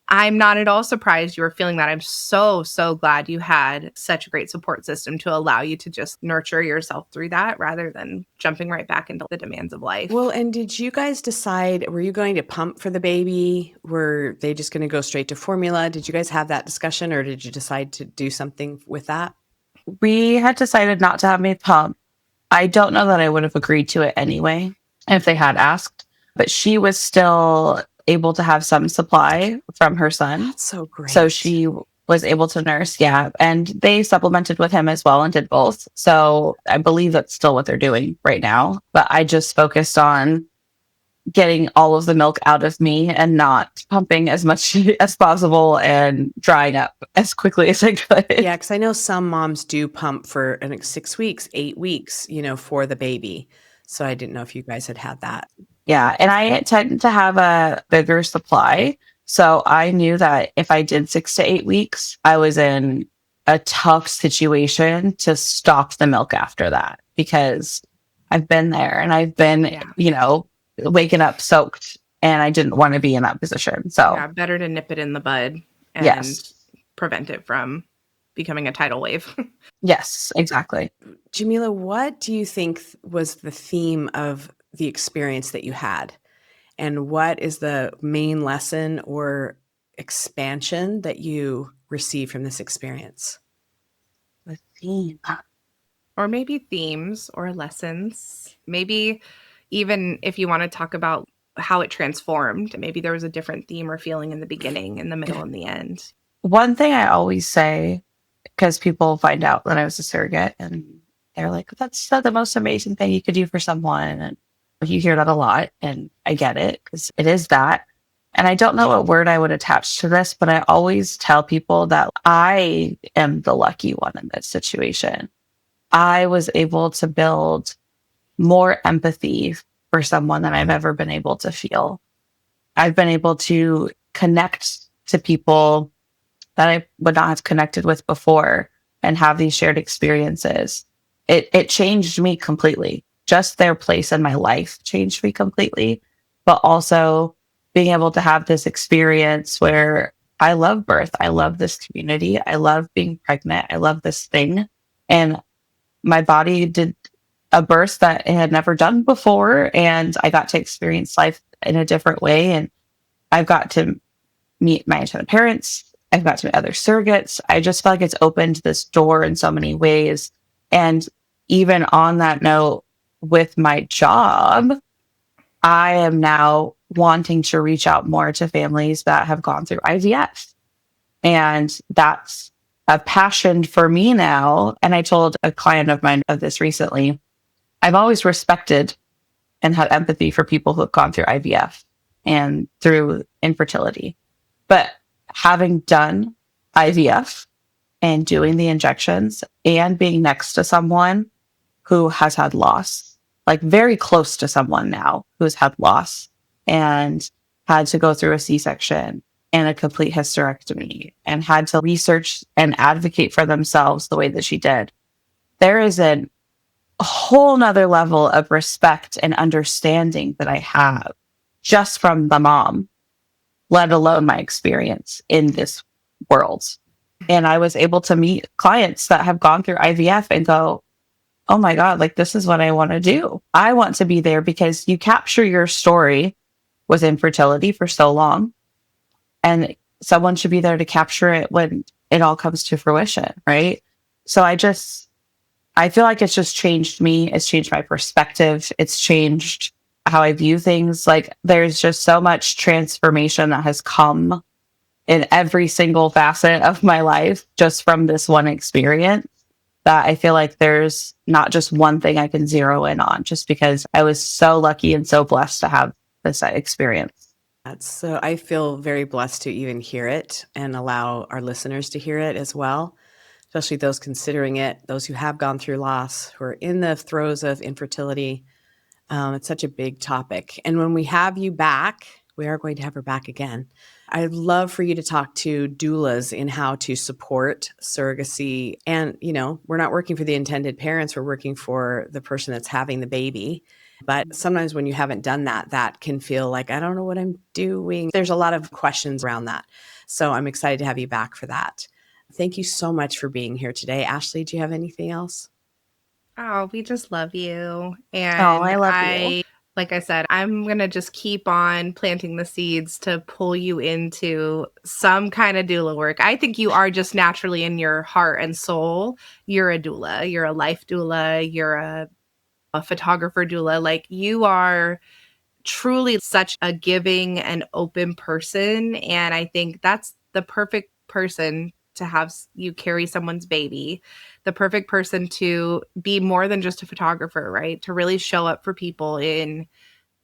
I'm not at all surprised you were feeling that. I'm so, so glad you had such a great support system to allow you to just nurture yourself through that rather than jumping right back into the demands of life. Well, and did you guys decide, were you going to pump for the baby? Were they just going to go straight to formula? Did you guys have that discussion or did you decide to do something with that? We had decided not to have me pump. I don't know that I would have agreed to it anyway if they had asked, but she was still able to have some supply from her son. That's so great. So she was able to nurse. Yeah. And they supplemented with him as well and did both. So I believe that's still what they're doing right now. But I just focused on getting all of the milk out of me and not pumping as much as possible and drying up as quickly as I could. Yeah, because I know some moms do pump for 6 weeks, 8 weeks, for the baby. So I didn't know if you guys had that. Yeah, and I tend to have a bigger supply. So I knew that if I did 6 to 8 weeks, I was in a tough situation to stop the milk after that because I've been there and I've been, waking up soaked and I didn't want to be in that position. So yeah, better to nip it in the bud and prevent it from becoming a tidal wave. Yes, exactly. Jamilah, what do you think was the theme of the experience that you had? And what is the main lesson or expansion that you received from this experience? The theme. Or maybe themes or lessons. Maybe even if you want to talk about how it transformed, maybe there was a different theme or feeling in the beginning, in the middle, and the end. One thing I always say because people find out that I was a surrogate and they're like, that's the most amazing thing you could do for someone. And you hear that a lot. And I get it because it is that. And I don't know what word I would attach to this, but I always tell people that I am the lucky one in this situation. I was able to build more empathy for someone than I've ever been able to feel. I've been able to connect to people that I would not have connected with before and have these shared experiences. It changed me completely. Just their place in my life changed me completely. But also being able to have this experience where I love birth. I love this community. I love being pregnant. I love this thing. And my body did a birth that it had never done before. And I got to experience life in a different way. And I've got to meet my intended parents. I've got to meet other surrogates. I just feel like it's opened this door in so many ways. And even on that note, with my job, I am now wanting to reach out more to families that have gone through IVF. And that's a passion for me now. And I told a client of mine of this recently. I've always respected and had empathy for people who have gone through IVF and through infertility. But having done IVF and doing the injections and being next to someone who has had loss, like very close to someone now who's had loss and had to go through a C-section and a complete hysterectomy and had to research and advocate for themselves the way that she did. There is a whole nother level of respect and understanding that I have just from the mom, let alone my experience in this world. And I was able to meet clients that have gone through IVF and go, oh my God, like this is what I want to do. I want to be there because you capture your story with infertility for so long. And someone should be there to capture it when it all comes to fruition, right? So I feel like it's just changed me. It's changed my perspective. It's changed how I view things. Like there's just so much transformation that has come in every single facet of my life just from this one experience that I feel like there's not just one thing I can zero in on just because I was so lucky and so blessed to have this experience. So I feel very blessed to even hear it and allow our listeners to hear it as well, especially those considering it, those who have gone through loss, who are in the throes of infertility. It's such a big topic. And when we have you back, we are going to have her back again. I'd love for you to talk to doulas in how to support surrogacy. And, we're not working for the intended parents. We're working for the person that's having the baby. But sometimes when you haven't done that, that can feel like, I don't know what I'm doing. There's a lot of questions around that. So I'm excited to have you back for that. Thank you so much for being here today. Ashley, do you have anything else? Oh, we just love you. And I love you. Like I said, I'm going to just keep on planting the seeds to pull you into some kind of doula work. I think you are just naturally in your heart and soul. You're a doula. You're a life doula. You're a photographer doula. Like you are truly such a giving and open person. And I think that's the perfect person to have you carry someone's baby, the perfect person to be more than just a photographer, right? To really show up for people in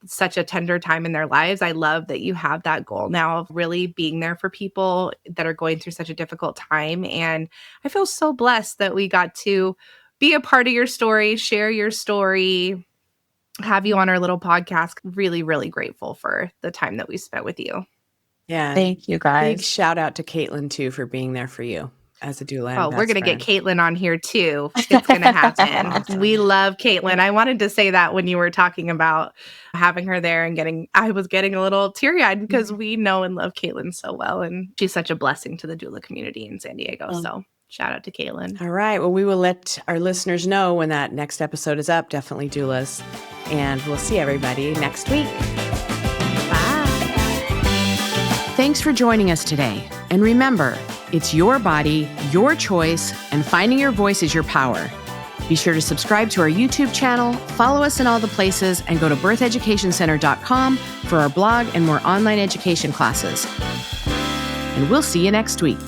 such a tender time in their lives. I love that you have that goal now of really being there for people that are going through such a difficult time. And I feel so blessed that we got to be a part of your story, share your story, have you on our little podcast. Really, really grateful for the time that we spent with you. Yeah. Thank you guys. Big shout out to Caitlin too for being there for you as a doula. Oh, we're going to get Caitlin on here too. It's going to happen. Awesome. We love Caitlin. I wanted to say that when you were talking about having her there and I was getting a little teary eyed because we know and love Caitlin so well. And she's such a blessing to the doula community in San Diego. So shout out to Caitlin. All right. Well, we will let our listeners know when that next episode is up. Definitely doulas. And we'll see everybody next week. Thanks for joining us today. And remember, it's your body, your choice, and finding your voice is your power. Be sure to subscribe to our YouTube channel, follow us in all the places, and go to birtheducationcenter.com for our blog and more online education classes. And we'll see you next week.